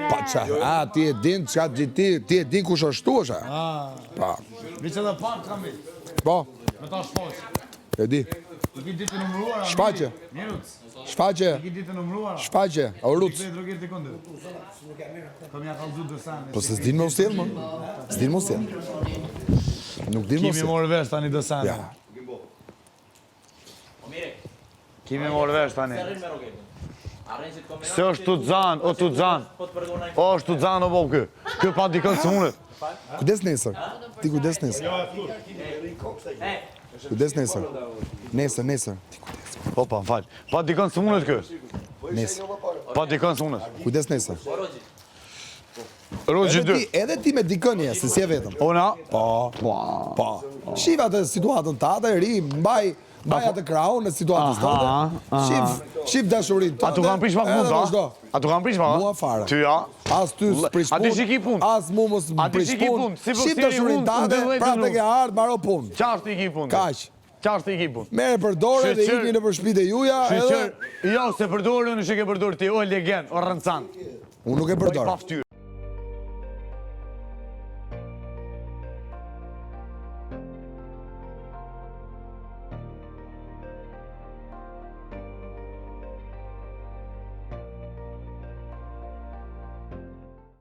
Pa qa, ti e din çka ti e din kush është tu është. Pa. Vice dhe pak kam vi. Po, Me ta shfaq. e di. I ki ditë numëruara. Shfaqe. Njerëz. Shfaqe, I ki ditë numëruara. shfaqe, Auruc. Këtë drogir të këndër. Kam ja kallzu dësan. Po se s'din me ustel, më. S'din me ustel. Nuk din me Kimi ustel. morë vesh tani dësan. Ja. Kimi morë vesh tani. Se është Tuzan, o Tuzan. O është Tuzan o bobë kë. Kë pa dikën së munët. Kujdes nesër. Ti kujdes nesër. Kujdes nesër. Nesër. Ti kujdes. Po pa, falj. Pa dikën së munët kë. Nesër. Pa dikën së munët. Kujdes nesër. Rogjë 2. Edhe ti me dikën je, se si e vetëm. Ona? Po. Shiv atë situatën tate, ri, mbaj atë krahun në situatës tote. Shif dashurin tote. A tu kanë prish pak mund, a? A tu kanë prish pak? Mua fare. Ty, a? As ty s'prish A ti punë. shiki punë? As mu mos A ti prish shiki punë. punë? Si po Shif stiri dashurin unë, tate, në 12 pra të minutë. ke ardhë, baro punë. Qashtë i ki punë? Kaq. Qashtë i ki punë? Mere përdore dhe Shqyr. ikni në përshpite juja edhe... Jo, se përdorë, në shë ke përdorë ti, o legend, o rëncan. Unë nuk e Po i përdore. pa ftyrë.